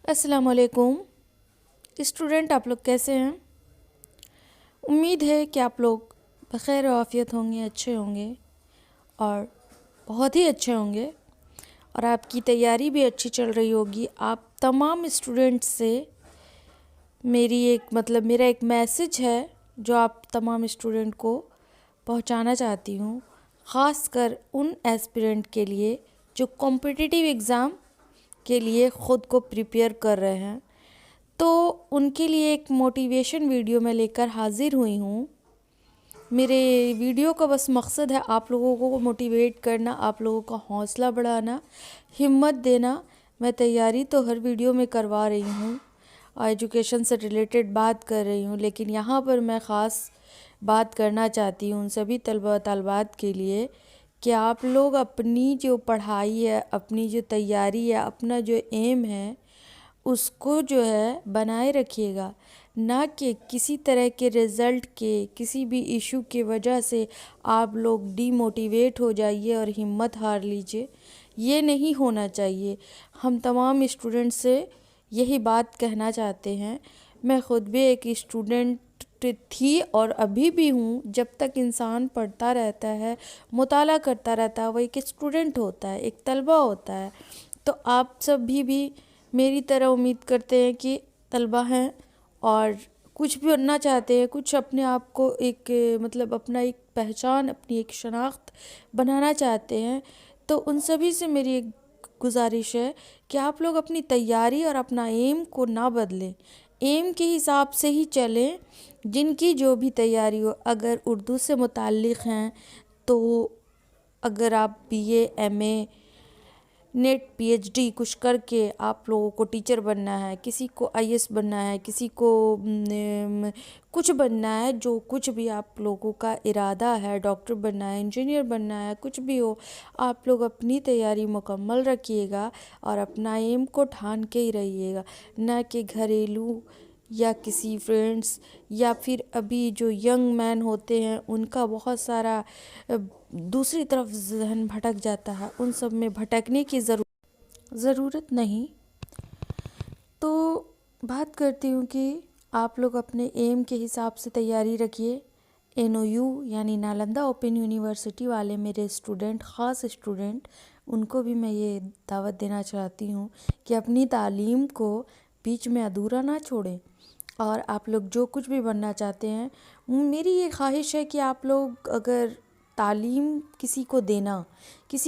السلام علیکم اسٹوڈنٹ، آپ لوگ کیسے ہیں؟ امید ہے کہ آپ لوگ بخیر و عافیت ہوں گے، اچھے ہوں گے اور بہت ہی اچھے ہوں گے، اور آپ کی تیاری بھی اچھی چل رہی ہوگی۔ آپ تمام اسٹوڈنٹس سے میرا ایک میسج ہے جو آپ تمام اسٹوڈنٹ کو پہنچانا چاہتی ہوں، خاص کر ان ایسپیرنٹ کے لیے جو کمپٹیٹیو ایگزام کے لیے خود کو پریپیئر کر رہے ہیں۔ تو ان کے لیے ایک موٹیویشن ویڈیو میں لے کر حاضر ہوئی ہوں۔ میرے ویڈیو کا بس مقصد ہے آپ لوگوں کو موٹیویٹ کرنا، آپ لوگوں کا حوصلہ بڑھانا، ہمت دینا۔ میں تیاری تو ہر ویڈیو میں کروا رہی ہوں، ایجوکیشن سے ریلیٹڈ بات کر رہی ہوں، لیکن یہاں پر میں خاص بات کرنا چاہتی ہوں ان سبھی طلبہ و طالبات کے لیے کہ آپ لوگ اپنی جو پڑھائی ہے، اپنی جو تیاری ہے، اپنا جو ایم ہے، اس کو جو ہے بنائے رکھیے گا، نہ کہ کسی طرح کے رزلٹ کے کسی بھی ایشو کی وجہ سے آپ لوگ ڈی موٹیویٹ ہو جائیے اور ہمت ہار لیجیے۔ یہ نہیں ہونا چاہیے۔ ہم تمام اسٹوڈنٹ سے یہی بات کہنا چاہتے ہیں۔ میں خود بھی ایک اسٹوڈنٹ تھی اور ابھی بھی ہوں۔ جب تک انسان پڑھتا رہتا ہے، مطالعہ کرتا رہتا ہے، وہ ایک اسٹوڈنٹ ہوتا ہے، ایک طلبہ ہوتا ہے۔ تو آپ سب بھی میری طرح امید کرتے ہیں کہ طلبہ ہیں اور کچھ بھی بننا چاہتے ہیں، کچھ اپنے آپ کو ایک اپنا ایک پہچان، اپنی ایک شناخت بنانا چاہتے ہیں۔ تو ان سبھی سے میری ایک گزارش ہے کہ آپ لوگ اپنی تیاری اور اپنا ایم کو نہ بدلیں، ایم کے حساب سے ہی چلیں۔ جن کی جو بھی تیاری ہو، اگر اردو سے متعلق ہیں تو اگر آپ B A, M A, NET, P H D کچھ کر کے آپ لوگوں کو ٹیچر بننا ہے، کسی کو آئی ایس بننا ہے، کسی کو کچھ بننا ہے، جو کچھ بھی آپ لوگوں کا ارادہ ہے، ڈاکٹر بننا ہے، انجینئر بننا ہے، کچھ بھی ہو، آپ لوگ اپنی تیاری مکمل رکھیے گا اور اپنا ایم کو ٹھان کے ہی رہیے گا، نہ کہ گھریلو یا کسی فرینڈس یا پھر ابھی جو ینگ مین ہوتے ہیں ان کا بہت سارا دوسری طرف ذہن بھٹک جاتا ہے۔ ان سب میں بھٹکنے کی ضرورت نہیں۔ تو بات کرتی ہوں کہ آپ لوگ اپنے ایم کے حساب سے تیاری رکھیے۔ NOU یعنی نالندہ اوپن یونیورسٹی والے میرے اسٹوڈنٹ، خاص اسٹوڈنٹ، ان کو بھی میں یہ دعوت دینا چاہتی ہوں کہ اپنی تعلیم کو بیچ میں ادھورا نہ چھوڑیں، اور آپ لوگ جو کچھ بھی بننا چاہتے ہیں، میری یہ خواہش ہے کہ آپ لوگ اگر تعلیم کسی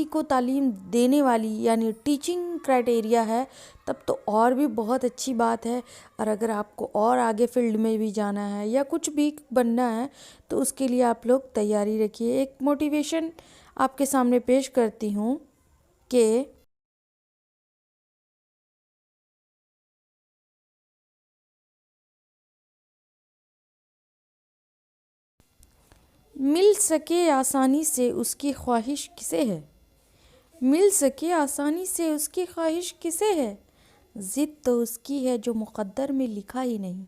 کو تعلیم دینے والی یعنی ٹیچنگ کرائٹیریا ہے تب تو اور بھی بہت اچھی بات ہے، اور اگر آپ کو اور آگے فیلڈ میں بھی جانا ہے یا کچھ بھی بننا ہے تو اس کے لیے آپ لوگ تیاری رکھیے۔ ایک موٹیویشن آپ کے سامنے پیش کرتی ہوں کہ مل سکے آسانی سے اس کی خواہش کسے ہے، مل سکے آسانی سے اس کی خواہش کسے ہے، ضد تو اس کی ہے جو مقدر میں لکھا ہی نہیں۔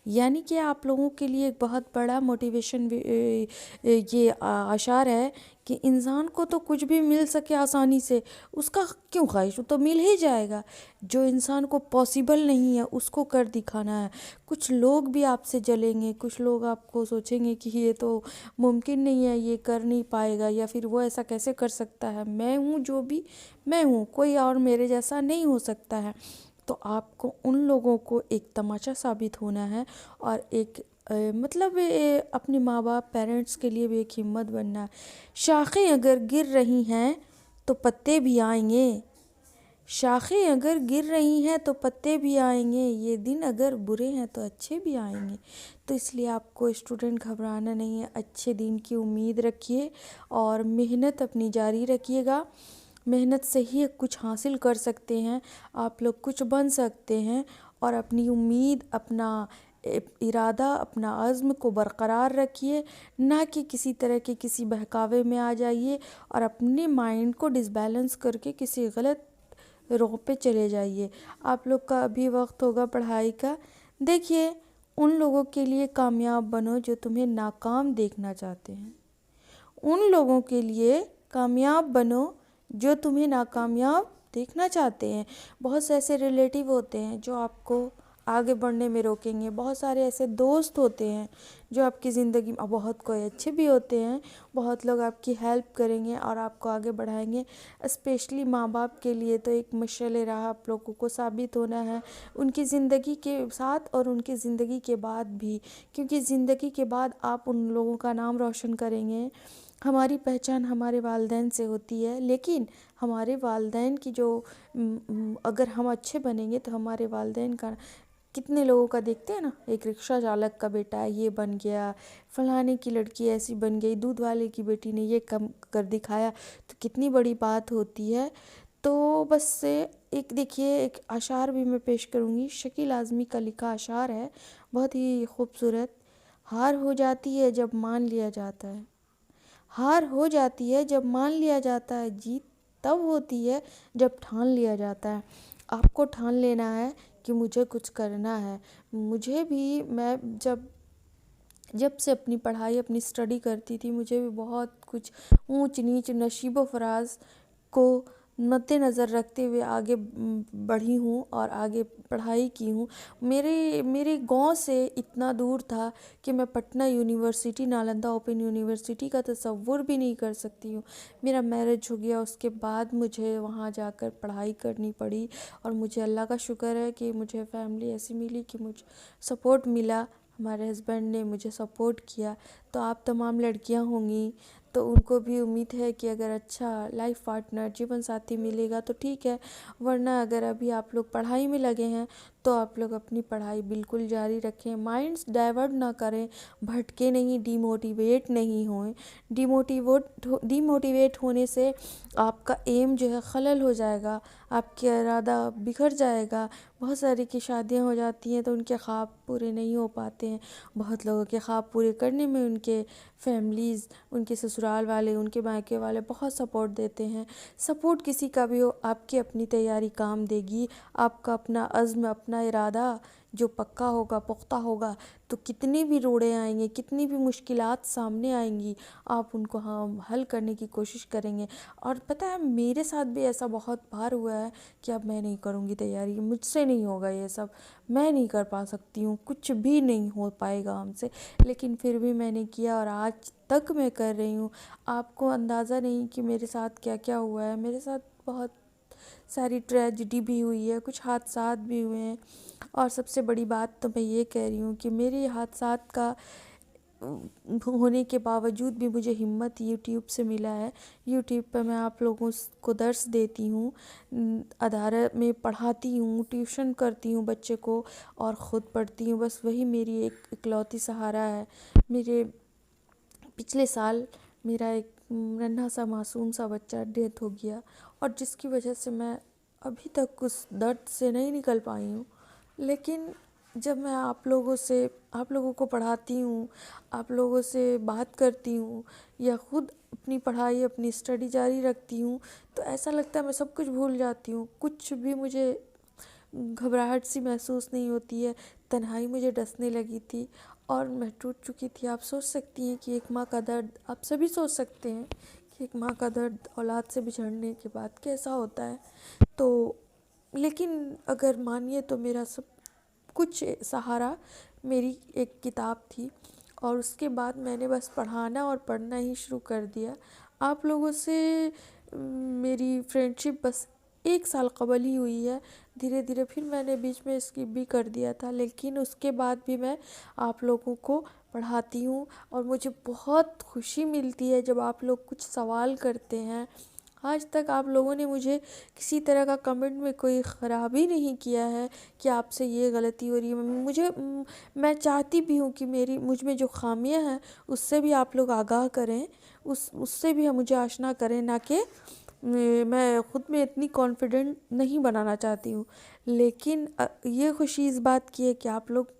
یعنی کہ آپ لوگوں کے لیے ایک بہت بڑا موٹیویشن یہ اشعار ہے کہ انسان کو تو کچھ بھی مل سکے آسانی سے، اس کا کیوں خواہش، وہ تو مل ہی جائے گا۔ جو انسان کو پاسبل نہیں ہے اس کو کر دکھانا ہے۔ کچھ لوگ بھی آپ سے جلیں گے، کچھ لوگ آپ کو سوچیں گے کہ یہ تو ممکن نہیں ہے، یہ کر نہیں پائے گا، یا پھر وہ ایسا کیسے کر سکتا ہے، میں ہوں جو بھی میں ہوں، کوئی اور میرے جیسا نہیں ہو سکتا ہے۔ تو آپ کو ان لوگوں کو ایک تماچا ثابت ہونا ہے، اور ایک اپنے ماں باپ پیرنٹس کے لیے بھی ایک ہمت بننا ہے۔ شاخیں اگر گر رہی ہیں تو پتے بھی آئیں گے، شاخیں اگر گر رہی ہیں تو پتے بھی آئیں گے، یہ دن اگر برے ہیں تو اچھے بھی آئیں گے۔ تو اس لیے آپ کو اسٹوڈنٹ گھبرانا نہیں ہے، اچھے دن کی امید رکھیے اور محنت اپنی جاری رکھیے گا۔ محنت سے ہی کچھ حاصل کر سکتے ہیں، آپ لوگ کچھ بن سکتے ہیں، اور اپنی امید، اپنا ارادہ، اپنا عزم کو برقرار رکھیے، نہ کہ کسی طرح کے کسی بہکاوے میں آ جائیے اور اپنے مائنڈ کو ڈس بیلنس کر کے کسی غلط راہ پہ چلے جائیے۔ آپ لوگ کا ابھی وقت ہوگا پڑھائی کا۔ دیکھیے، ان لوگوں کے لیے کامیاب بنو جو تمہیں ناکام دیکھنا چاہتے ہیں، ان لوگوں کے لیے کامیاب بنو جو تمہیں ناکامیاب دیکھنا چاہتے ہیں. بہت سے ایسے ریلیٹیو ہوتے ہیں جو آپ کو آگے بڑھنے میں روکیں گے. بہت سارے ایسے دوست ہوتے ہیں جو آپ کی زندگی میں، بہت کوئی اچھے بھی ہوتے ہیں، بہت لوگ آپ کی ہیلپ کریں گے اور آپ کو آگے بڑھائیں گے. اسپیشلی ماں باپ کے لیے تو ایک مشعل راہ آپ لوگوں کو ثابت ہونا ہے ان کی زندگی کے ساتھ اور ان کی زندگی کے بعد بھی، کیونکہ زندگی کے بعد آپ ان لوگوں کا نام روشن کریں گے. ہماری پہچان ہمارے والدین سے ہوتی ہے، لیکن ہمارے والدین کی جو اگر ہم اچھے بنیں گے تو ہمارے والدین کا، کتنے لوگوں کا دیکھتے ہیں نا، ایک رکشہ چالک کا بیٹا یہ بن گیا، فلانے کی لڑکی ایسی بن گئی، دودھ والے کی بیٹی نے یہ کم کر دکھایا، تو کتنی بڑی بات ہوتی ہے. تو بس ایک دیکھیے، ایک اشعار بھی میں پیش کروں گی. شکیل اعظمی کا لکھا اشعار ہے، بہت ہی خوبصورت. ہار ہو جاتی ہے جب مان لیا جاتا ہے، ہار ہو جاتی ہے جب مان لیا جاتا ہے، جیت تب ہوتی ہے جب ٹھان لیا جاتا ہے. آپ کو ٹھان لینا ہے کہ مجھے کچھ کرنا ہے. مجھے بھی، میں جب سے اپنی پڑھائی، اپنی اسٹڈی کرتی تھی، مجھے بھی بہت کچھ اونچ نیچ، نشیب و فراز کو مد نظر رکھتے ہوئے آگے بڑھی ہوں اور آگے پڑھائی کی ہوں. میرے گاؤں سے اتنا دور تھا کہ میں Patna university, Nalanda open university کا تصور بھی نہیں کر سکتی ہوں. میرا میرج ہو گیا، اس کے بعد مجھے وہاں جا کر پڑھائی کرنی پڑی، اور مجھے اللہ کا شکر ہے کہ مجھے فیملی ایسی ملی کہ مجھے سپورٹ ملا. ہمارے ہسبینڈ نے مجھے سپورٹ کیا. تو آپ تمام لڑکیاں ہوں گی تو ان کو بھی امید ہے کہ اگر اچھا لائف پارٹنر، جیون ساتھی ملے گا تو ٹھیک ہے، ورنہ اگر ابھی آپ لوگ پڑھائی میں لگے ہیں تو آپ لوگ اپنی پڑھائی بالکل جاری رکھیں. مائنڈس ڈائیورٹ نہ کریں، بھٹکے نہیں، ڈی موٹیویٹ نہیں ہوئیں. ڈی موٹیویٹ ہونے سے آپ کا ایم جو ہے خلل ہو جائے گا، آپ کا ارادہ بگڑ جائے گا. بہت ساری کی شادیاں ہو جاتی ہیں تو ان کے خواب پورے نہیں ہو پاتے ہیں. بہت لوگوں کے خواب پورے کرنے میں ان کے فیملیز، ان کے سسرال والے، ان کے مائکے والے بہت سپورٹ دیتے ہیں. سپورٹ کسی کا بھی ہو، آپ کی اپنی تیاری کام دے گی. آپ کا اپنا عزم، اپنا ارادہ جو پکا ہوگا، پختہ ہوگا، تو کتنی بھی روڑیں آئیں گے، کتنی بھی مشکلات سامنے آئیں گی، آپ ان کو حل کرنے کی کوشش کریں گے. اور پتہ ہے میرے ساتھ بھی ایسا بہت بار ہوا ہے کہ اب میں نہیں کروں گی تیاری، مجھ سے نہیں ہوگا یہ سب، میں نہیں کر پا سکتی ہوں، کچھ بھی نہیں ہو پائے گا ہم سے. لیکن پھر بھی میں نے کیا اور آج تک میں کر رہی ہوں. آپ کو اندازہ نہیں کہ میرے ساتھ کیا کیا ہوا ہے. میرے ساتھ بہت ساری ٹریجڈی بھی ہوئی ہے، کچھ حادثات بھی ہوئے ہیں. اور سب سے بڑی بات تو میں یہ کہہ رہی ہوں کہ میرے حادثات کا ہونے کے باوجود بھی مجھے ہمت یوٹیوب سے ملا ہے. یوٹیوب پہ میں آپ لوگوں کو درس دیتی ہوں، ادارے میں پڑھاتی ہوں، ٹیوشن کرتی ہوں بچے کو، اور خود پڑھتی ہوں. بس وہی میری ایک اکلوتی سہارا ہے. میرے پچھلے سال میرا ایک ننھا سا معصوم سا بچہ ڈیتھ ہو گیا، اور جس کی وجہ سے میں ابھی تک اس درد سے نہیں نکل پائی ہوں. لیکن جب میں آپ لوگوں کو پڑھاتی ہوں، آپ لوگوں سے بات کرتی ہوں، یا خود اپنی پڑھائی، اپنی اسٹڈی جاری رکھتی ہوں، تو ایسا لگتا ہے میں سب کچھ بھول جاتی ہوں. کچھ بھی مجھے گھبراہٹ سی محسوس نہیں ہوتی ہے. تنہائی مجھے ڈسنے لگی تھی اور میں ٹوٹ چکی تھی. آپ سوچ سکتی ہیں کہ ایک ماں کا درد، آپ سبھی سوچ سکتے ہیں کہ ایک ماں کا درد اولاد سے بچھڑنے کے بعد کیسا ہوتا ہے. تو لیکن اگر مانیے تو میرا سب کچھ سہارا میری ایک کتاب تھی، اور اس کے بعد میں نے بس پڑھانا اور پڑھنا ہی شروع کر دیا. آپ لوگوں سے میری فرینڈشپ بس 1 سال قبل ہی ہوئی ہے. دھیرے دھیرے پھر میں نے بیچ میں اسکپ بھی کر دیا تھا، لیکن اس کے بعد بھی میں آپ لوگوں کو پڑھاتی ہوں. اور مجھے بہت خوشی ملتی ہے جب آپ لوگ کچھ سوال کرتے ہیں. آج تک آپ لوگوں نے مجھے کسی طرح کا کمنٹ میں کوئی خرابی نہیں کیا ہے کہ آپ سے یہ غلطی ہو رہی ہے. میں چاہتی بھی ہوں کہ مجھ میں جو خامیاں ہیں اس سے بھی آپ لوگ آگاہ کریں، اس سے بھی مجھے آشنا کریں. نہ کہ میں خود میں اتنی کانفیڈنٹ نہیں بنانا چاہتی ہوں، لیکن یہ خوشی اس بات کی ہے کہ آپ لوگ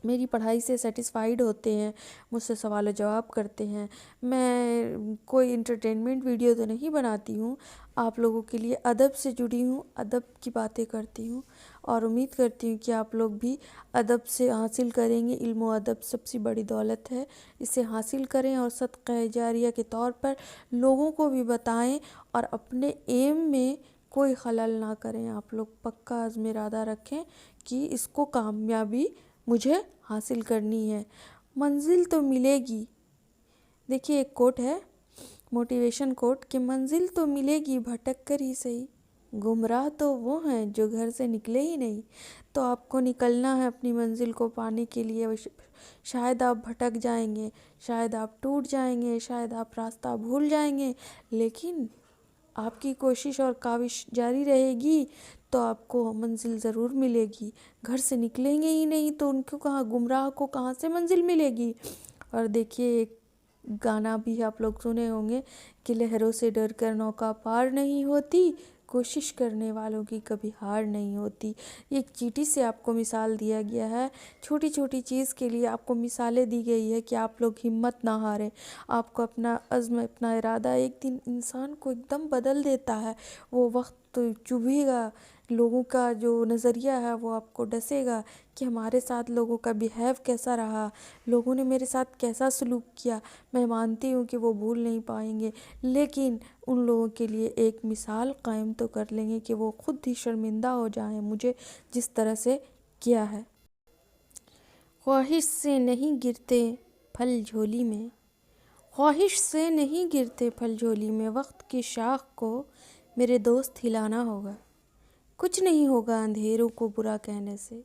میری پڑھائی سے سیٹسفائیڈ ہوتے ہیں، مجھ سے سوال و جواب کرتے ہیں. میں کوئی انٹرٹینمنٹ ویڈیو تو نہیں بناتی ہوں، آپ لوگوں کے لیے ادب سے جڑی ہوں، ادب کی باتیں کرتی ہوں، اور امید کرتی ہوں کہ آپ لوگ بھی ادب سے حاصل کریں گے. علم و ادب سب سے بڑی دولت ہے، اسے حاصل کریں اور صدقہ جاریہ کے طور پر لوگوں کو بھی بتائیں، اور اپنے ایم میں کوئی خلل نہ کریں. آپ لوگ پکا عزم ارادہ رکھیں کہ اس کو کامیابی مجھے حاصل کرنی ہے. منزل تو ملے گی. دیکھیے ایک کوٹ ہے، موٹیویشن کوٹ، کہ منزل تو ملے گی بھٹک کر ہی صحیح، گمراہ تو وہ ہیں جو گھر سے نکلے ہی نہیں. تو آپ کو نکلنا ہے اپنی منزل کو پانے کے لیے. شاید آپ بھٹک جائیں گے، شاید آپ ٹوٹ جائیں گے، شاید آپ راستہ بھول جائیں گے، لیکن آپ کی کوشش اور کاوش جاری رہے گی تو آپ کو منزل ضرور ملے گی. گھر سے نکلیں گے ہی نہیں تو ان کو کہاں، گمراہ کو کہاں سے منزل ملے گی. اور دیکھیے ایک گانا بھی آپ لوگ سنے ہوں گے کہ لہروں سے ڈر کر نوکا پار نہیں ہوتی، کوشش کرنے والوں کی کبھی ہار نہیں ہوتی. ایک چیٹی سے آپ کو مثال دیا گیا ہے، چھوٹی چھوٹی چیز کے لیے آپ کو مثالیں دی گئی ہے کہ آپ لوگ ہمت نہ ہاریں. آپ کو اپنا عزم، اپنا ارادہ ایک دن انسان کو ایک دم بدل دیتا ہے. وہ وقت چبھے گا، لوگوں کا جو نظریہ ہے وہ آپ کو ڈسے گا کہ ہمارے ساتھ لوگوں کا بیہیو کیسا رہا، لوگوں نے میرے ساتھ کیسا سلوک کیا. میں مانتی ہوں کہ وہ بھول نہیں پائیں گے، لیکن ان لوگوں کے لیے ایک مثال قائم تو کر لیں گے کہ وہ خود ہی شرمندہ ہو جائیں مجھے جس طرح سے کیا ہے. خواہش سے نہیں گرتے پھل جھولی میں، خواہش سے نہیں گرتے پھل جھولی میں، وقت کی شاخ کو میرے دوست ہلانا ہوگا. کچھ نہیں ہوگا اندھیروں کو برا کہنے سے،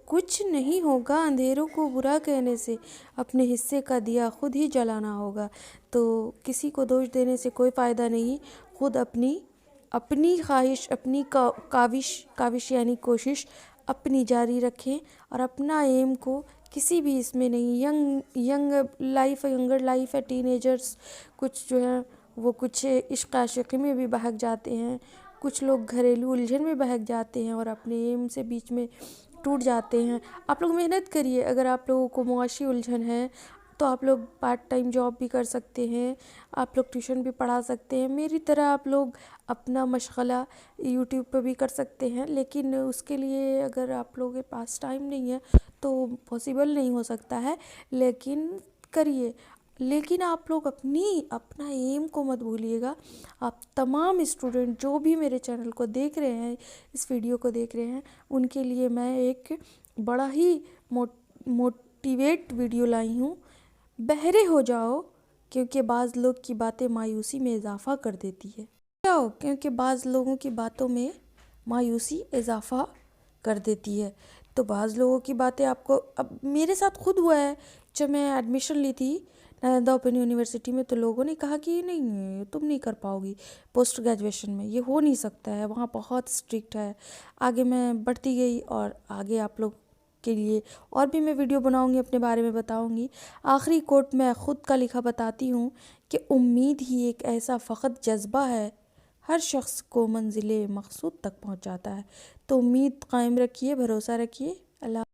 کچھ نہیں ہوگا اندھیروں کو برا کہنے سے، اپنے حصے کا دیا خود ہی جلانا ہوگا. تو کسی کو دوش دینے سے کوئی فائدہ نہیں. خود اپنی خواہش، اپنی کاوش یعنی کوشش اپنی جاری رکھیں اور اپنا ایم کو کسی بھی اس میں نہیں، ینگر لائف ہے، ٹین ایجرز کچھ جو ہے وہ کچھ عشق عاشقی میں بھی بہک جاتے ہیں، کچھ لوگ گھریلو الجھن میں بہک جاتے ہیں اور اپنے ایم سے بیچ میں ٹوٹ جاتے ہیں. آپ لوگ محنت کریے. اگر آپ لوگوں کو معاشی الجھن ہے تو آپ لوگ پارٹ ٹائم جاب بھی کر سکتے ہیں، آپ لوگ ٹیوشن بھی پڑھا سکتے ہیں. میری طرح آپ لوگ اپنا مشغلہ یوٹیوب پہ بھی کر سکتے ہیں، لیکن اس کے لیے اگر آپ لوگوں کے پاس ٹائم نہیں ہے تو پاسیبل نہیں ہو سکتا ہے، لیکن کریے. لیکن آپ لوگ اپنا ایم کو مت بھولیے گا. آپ تمام اسٹوڈنٹ جو بھی میرے چینل کو دیکھ رہے ہیں، اس ویڈیو کو دیکھ رہے ہیں، ان کے لیے میں ایک بڑا ہی موٹیویٹ ویڈیو لائی ہوں. بہرے ہو جاؤ کیونکہ بعض لوگ کی باتیں مایوسی میں اضافہ کر دیتی ہے. کیونکہ بعض لوگوں کی باتوں میں مایوسی اضافہ کر دیتی ہے. تو بعض لوگوں کی باتیں آپ کو، اب میرے ساتھ خود ہوا ہے. جب میں ایڈمیشن لی تھی نالندہ اوپن یونیورسٹی میں تو لوگوں نے کہا کہ نہیں تم نہیں کر پاؤ گی پوسٹ گریجویشن میں، یہ ہو نہیں سکتا ہے، وہاں بہت اسٹرکٹ ہے. آگے میں بڑھتی گئی اور آگے آپ لوگ کے لیے اور بھی میں ویڈیو بناؤں گی، اپنے بارے میں بتاؤں گی. آخری کوٹ میں خود کا لکھا بتاتی ہوں کہ امید ہی ایک ایسا فقط جذبہ ہے ہر شخص کو منزل مقصود تک پہنچاتا ہے. تو امید قائم رکھیے، بھروسہ رکھیے. اللہ